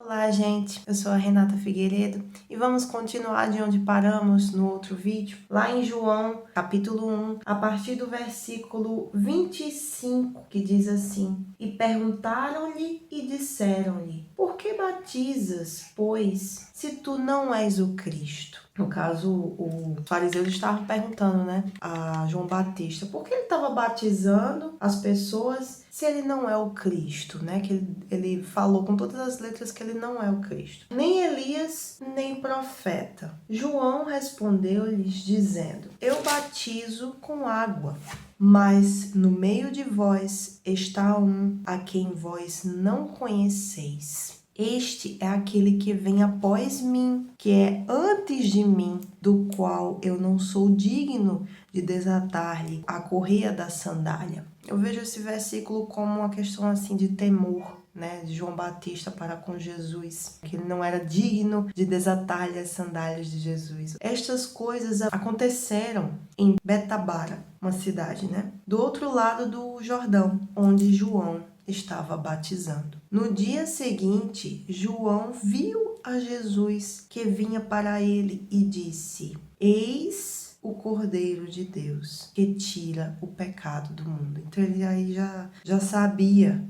Olá, gente. Eu sou a Renata Figueiredo e vamos continuar de onde paramos no outro vídeo, lá em João, capítulo 1, a partir do versículo 25, que diz assim: E perguntaram-lhe e disseram-lhe: Por que batizas, pois, se tu não és o Cristo? No caso, os fariseus estavam perguntando, a João Batista, por que ele estava batizando as pessoas se ele não é o Cristo, Que ele falou com todas as letras que ele não é o Cristo. Nem Elias, nem profeta. João respondeu-lhes dizendo: Eu batizo com água, mas no meio de vós está um a quem vós não conheceis. Este é aquele que vem após mim, que é antes de mim, do qual eu não sou digno de desatar-lhe a correia da sandália. Eu vejo esse versículo como uma questão assim de temor, de João Batista para com Jesus, que ele não era digno de desatar-lhe as sandálias de Jesus. Estas coisas aconteceram em Betabara, uma cidade, do outro lado do Jordão, onde João estava batizando. No dia seguinte, João viu a Jesus que vinha para ele e disse: Eis o Cordeiro de Deus que tira o pecado do mundo. Então ele aí já sabia,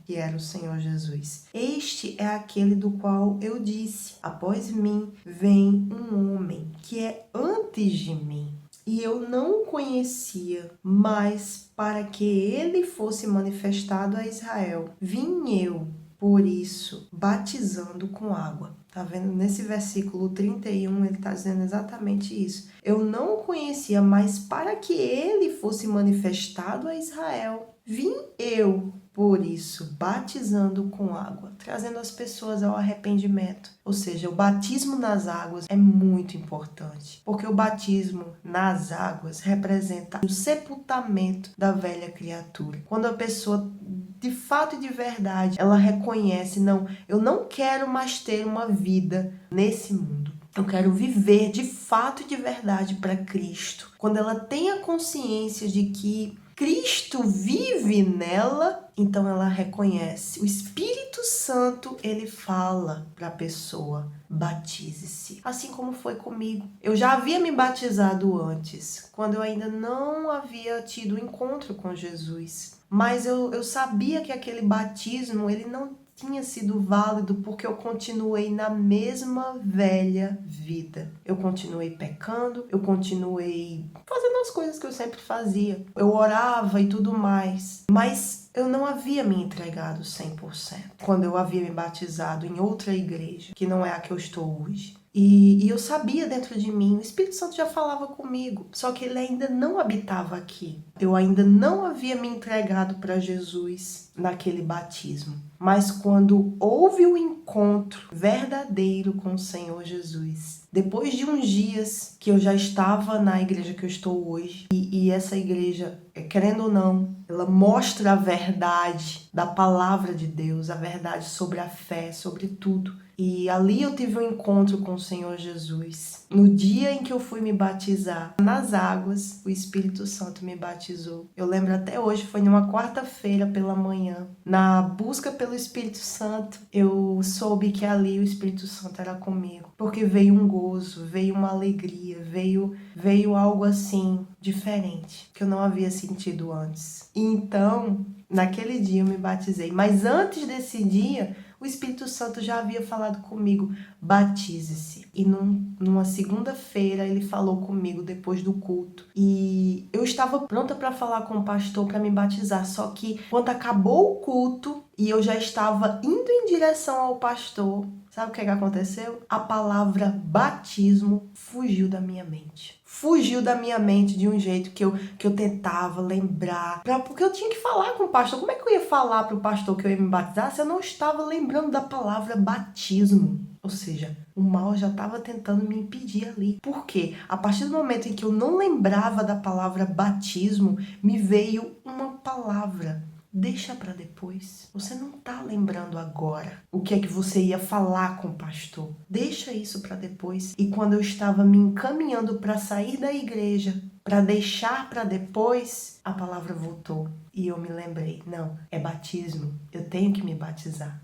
que era o Senhor Jesus. Este é aquele do qual eu disse: após mim vem um homem que é antes de mim. E eu não o conhecia, mas para que ele fosse manifestado a Israel, vim eu, por isso, batizando com água. Tá vendo? Nesse versículo 31, ele está dizendo exatamente isso. Eu não o conhecia, mas para que ele fosse manifestado a Israel, vim eu, por isso, batizando com água, trazendo as pessoas ao arrependimento. Ou seja, o batismo nas águas é muito importante, porque o batismo nas águas representa o sepultamento da velha criatura. Quando a pessoa, de fato e de verdade, ela reconhece: não, eu não quero mais ter uma vida nesse mundo. Eu quero viver de fato e de verdade para Cristo. Quando ela tem a consciência de que Cristo vive nela, então ela reconhece. O Espírito Santo, ele fala para a pessoa: batize-se. Assim como foi comigo. Eu já havia me batizado antes, quando eu ainda não havia tido encontro com Jesus. Mas eu sabia que aquele batismo, ele não tinha sido válido porque eu continuei na mesma velha vida. Eu continuei pecando, eu continuei fazendo as coisas que eu sempre fazia. Eu orava e tudo mais, mas eu não havia me entregado 100%. Quando eu havia me batizado em outra igreja, que não é a que eu estou hoje. E eu sabia dentro de mim, o Espírito Santo já falava comigo, só que ele ainda não habitava aqui. Eu ainda não havia me entregado para Jesus naquele batismo. Mas quando houve o encontro verdadeiro com o Senhor Jesus, depois de uns dias que eu já estava na igreja que eu estou hoje, e essa igreja, querendo ou não, ela mostra a verdade da palavra de Deus, a verdade sobre a fé, sobre tudo. E ali eu tive um encontro com o Senhor Jesus. No dia em que eu fui me batizar nas águas, o Espírito Santo me batizou. Eu lembro até hoje, foi numa quarta-feira pela manhã. Na busca pelo Espírito Santo, eu soube que ali o Espírito Santo era comigo. Porque veio um gozo, veio uma alegria, veio algo assim diferente, que eu não havia sentido antes. E então, naquele dia eu me batizei. Mas antes desse dia, o Espírito Santo já havia falado comigo: batize-se. E numa segunda-feira ele falou comigo depois do culto. E eu estava pronta para falar com o pastor para me batizar. Só que quando acabou o culto e eu já estava indo em direção ao pastor, sabe o que aconteceu? A palavra batismo fugiu da minha mente. Fugiu da minha mente de um jeito que eu tentava lembrar. Porque eu tinha que falar com o pastor. Como é que eu ia falar para o pastor que eu ia me batizar se eu não estava lembrando da palavra batismo? Ou seja, o mal já estava tentando me impedir ali. Por quê? A partir do momento em que eu não lembrava da palavra batismo, me veio uma palavra: deixa para depois. Você não tá lembrando agora o que é que você ia falar com o pastor. Deixa isso para depois. E quando eu estava me encaminhando para sair da igreja, para deixar para depois, a palavra voltou. E eu me lembrei, não, é batismo, eu tenho que me batizar.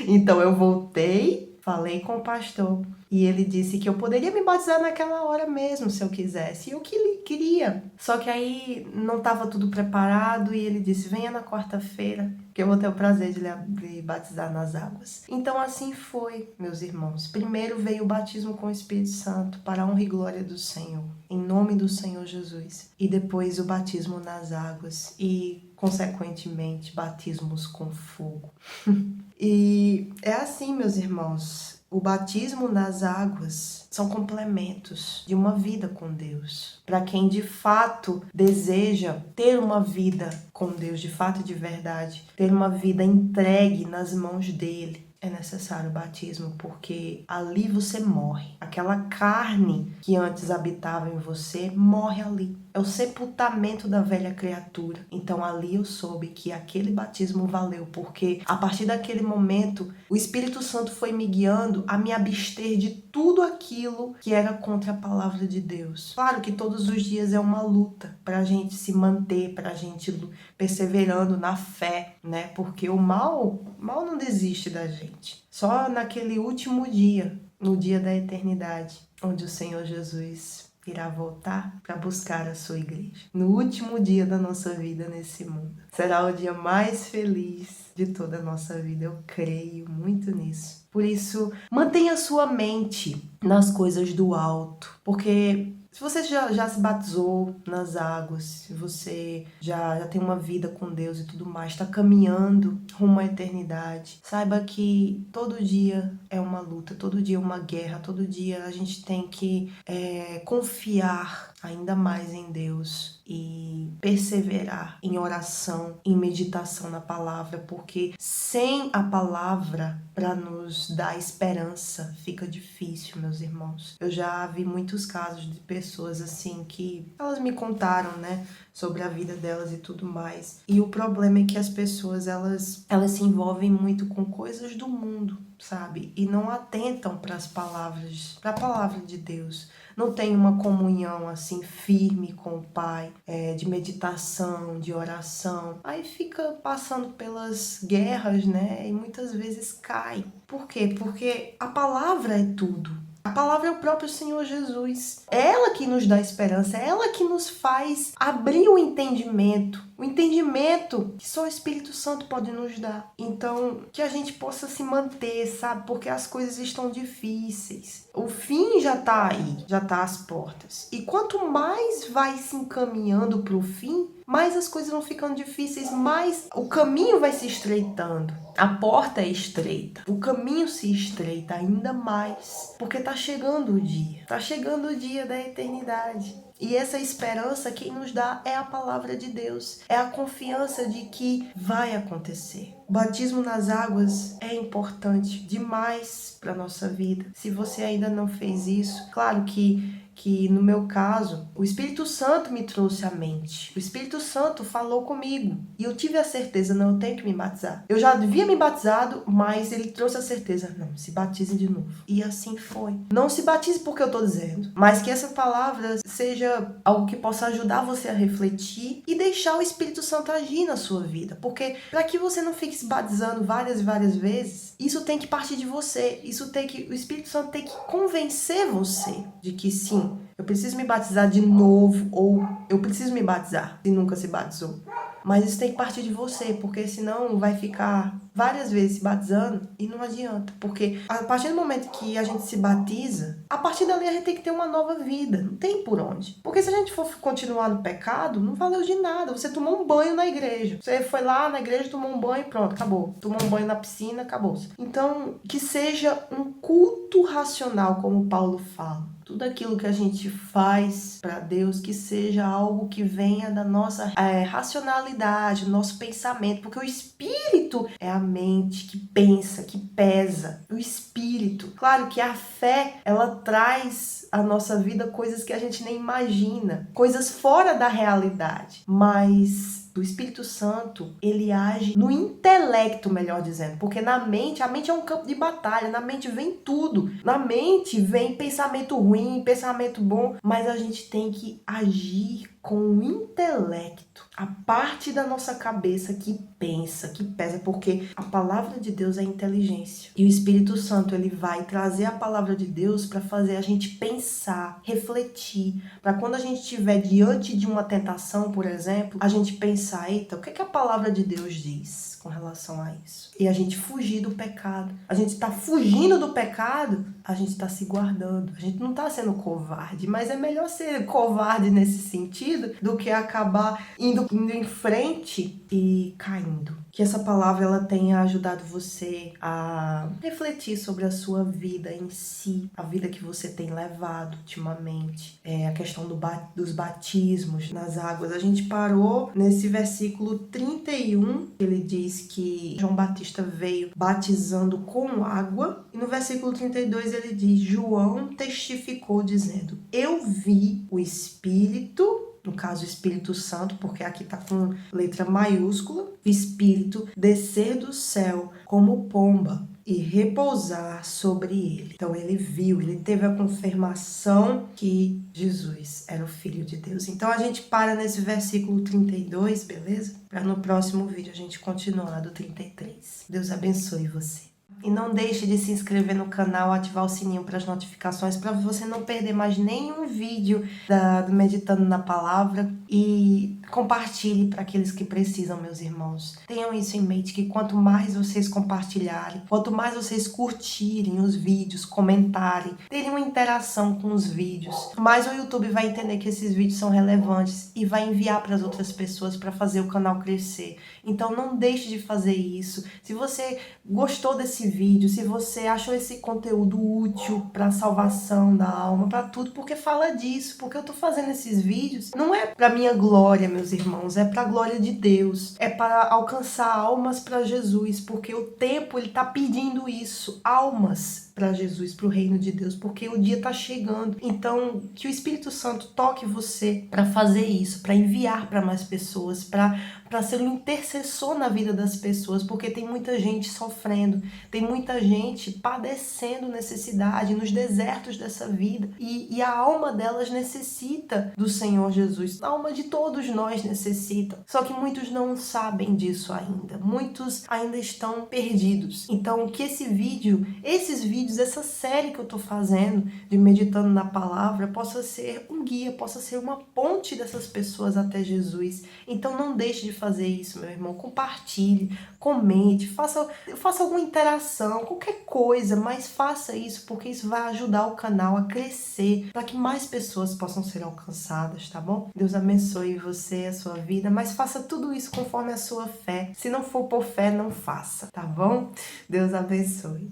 Então eu voltei, falei com o pastor e ele disse que eu poderia me batizar naquela hora mesmo, se eu quisesse. E eu queria. Só que aí não estava tudo preparado e ele disse, venha na quarta-feira, que eu vou ter o prazer de lhe batizar nas águas. Então assim foi, meus irmãos. Primeiro veio o batismo com o Espírito Santo, para a honra e glória do Senhor, em nome do Senhor Jesus. E depois o batismo nas águas e, consequentemente, batismos com fogo. E é assim, meus irmãos, o batismo nas águas são complementos de uma vida com Deus. Para quem de fato deseja ter uma vida com Deus, de fato e de verdade, ter uma vida entregue nas mãos dele, é necessário o batismo, porque ali você morre. Aquela carne que antes habitava em você morre ali. É o sepultamento da velha criatura. Então ali eu soube que aquele batismo valeu, porque a partir daquele momento o Espírito Santo foi me guiando a me abster de tudo aquilo que era contra a palavra de Deus. Claro que todos os dias é uma luta para a gente se manter, para a gente perseverando na fé, né? Porque o mal não desiste da gente. Só naquele último dia, no dia da eternidade, onde o Senhor Jesus irá voltar para buscar a sua igreja. No último dia da nossa vida nesse mundo. Será o dia mais feliz de toda a nossa vida. Eu creio muito nisso. Por isso, mantenha sua mente nas coisas do alto. Porque se você já se batizou nas águas, se você já tem uma vida com Deus e tudo mais, está caminhando rumo à eternidade, saiba que todo dia é uma luta, todo dia é uma guerra, todo dia a gente tem que confiar ainda mais em Deus e perseverar em oração, em meditação na palavra, porque sem a palavra para nos dar esperança fica difícil, meus irmãos. Eu já vi muitos casos de pessoas assim que elas me contaram, né, sobre a vida delas e tudo mais. E o problema é que as pessoas elas se envolvem muito com coisas do mundo, sabe? E não atentam para as palavras, para a palavra de Deus. Não tem uma comunhão assim firme com o Pai, de meditação, de oração. Aí fica passando pelas guerras, né? E muitas vezes cai. Por quê? Porque a palavra é tudo. A palavra é o próprio Senhor Jesus. É ela que nos dá esperança, é ela que nos faz abrir o entendimento que só o Espírito Santo pode nos dar. Então, que a gente possa se manter, sabe? Porque as coisas estão difíceis. O fim já está aí, já está às portas. E quanto mais vai se encaminhando para o fim, mais as coisas vão ficando difíceis, mais o caminho vai se estreitando. A porta é estreita, o caminho se estreita ainda mais, porque está chegando o dia da eternidade. E essa esperança quem nos dá é a palavra de Deus, é a confiança de que vai acontecer. O batismo nas águas é importante demais para a nossa vida. Se você ainda não fez isso, claro que no meu caso, o Espírito Santo me trouxe à mente. O Espírito Santo falou comigo e eu tive a certeza, não, eu tenho que me batizar. Eu já havia me batizado, mas ele trouxe a certeza, não, se batize de novo. E assim foi. Não se batize porque eu estou dizendo, mas que essa palavra seja algo que possa ajudar você a refletir e deixar o Espírito Santo agir na sua vida. Porque para que você não fique se batizando várias e várias vezes, isso tem que partir de você. O Espírito Santo tem que convencer você de que sim, eu preciso me batizar de novo, ou eu preciso me batizar se nunca se batizou. Mas isso tem que partir de você, porque senão vai ficar várias vezes se batizando e não adianta. Porque a partir do momento que a gente se batiza, a partir dali a gente tem que ter uma nova vida. Não tem por onde. Porque se a gente for continuar no pecado, não valeu de nada. Você tomou um banho na igreja. Você foi lá na igreja, tomou um banho e pronto, acabou. Tomou um banho na piscina, acabou. Então, que seja um culto racional, como Paulo fala. Tudo aquilo que a gente faz para Deus, que seja algo que venha da nossa racionalidade, do nosso pensamento, porque o Espírito é a mente que pensa, que pesa. O Espírito. Claro que a fé, ela traz à nossa vida coisas que a gente nem imagina, coisas fora da realidade, mas O Espírito Santo, ele age no intelecto, melhor dizendo, porque a mente é um campo de batalha, na mente vem tudo. Na mente vem pensamento ruim, pensamento bom, mas a gente tem que agir com o intelecto, a parte da nossa cabeça que pensa, que pesa, porque a palavra de Deus é inteligência. E o Espírito Santo, ele vai trazer a palavra de Deus para fazer a gente pensar, refletir, para quando a gente estiver diante de uma tentação, por exemplo, a gente pensar, eita, o que é que a palavra de Deus diz com relação a isso? E a gente fugir do pecado. A gente está fugindo do pecado, a gente está se guardando. A gente não está sendo covarde, mas é melhor ser covarde nesse sentido do que acabar indo em frente e caindo. Que essa palavra ela tenha ajudado você a refletir sobre a sua vida em si, a vida que você tem levado ultimamente, a questão dos batismos nas águas. A gente parou nesse versículo 31, ele diz que João Batista veio batizando com água, e no versículo 32 ele diz, João testificou dizendo, eu vi o Espírito, no caso o Espírito Santo, porque aqui está com letra maiúscula, o Espírito descer do céu como pomba e repousar sobre ele. Então ele viu, ele teve a confirmação que Jesus era o Filho de Deus. Então a gente para nesse versículo 32, beleza? Para no próximo vídeo a gente continuar do 33. Deus abençoe você. E não deixe de se inscrever no canal, ativar o sininho para as notificações, para você não perder mais nenhum vídeo do Meditando na Palavra. E compartilhe para aqueles que precisam, meus irmãos. Tenham isso em mente, que quanto mais vocês compartilharem, quanto mais vocês curtirem os vídeos, comentarem, terem uma interação com os vídeos, mais o YouTube vai entender que esses vídeos são relevantes e vai enviar para as outras pessoas para fazer o canal crescer. Então não deixe de fazer isso. Se você gostou desse vídeo, se você achou esse conteúdo útil para a salvação da alma, para tudo, porque fala disso, porque eu tô fazendo esses vídeos, não é para minha glória, meus irmãos, é para a glória de Deus, é para alcançar almas para Jesus, porque o tempo ele tá pedindo isso, almas para Jesus, para o reino de Deus, porque o dia tá chegando. Então, que o Espírito Santo toque você para fazer isso, para enviar para mais pessoas, para ser um intercessor na vida das pessoas, porque tem muita gente sofrendo, tem muita gente padecendo necessidade nos desertos dessa vida, e a alma delas necessita do Senhor Jesus, a alma de todos nós necessita, só que muitos não sabem disso ainda, muitos ainda estão perdidos. Então, que esses vídeos, essa série que eu tô fazendo de Meditando na Palavra, possa ser um guia, possa ser uma ponte dessas pessoas até Jesus. Então não deixe de fazer isso, meu irmão. Compartilhe, comente, faça alguma interação, qualquer coisa, mas faça isso, porque isso vai ajudar o canal a crescer, para que mais pessoas possam ser alcançadas, tá bom? Deus abençoe você, a sua vida, mas faça tudo isso conforme a sua fé. Se não for por fé, não faça, tá bom? Deus abençoe.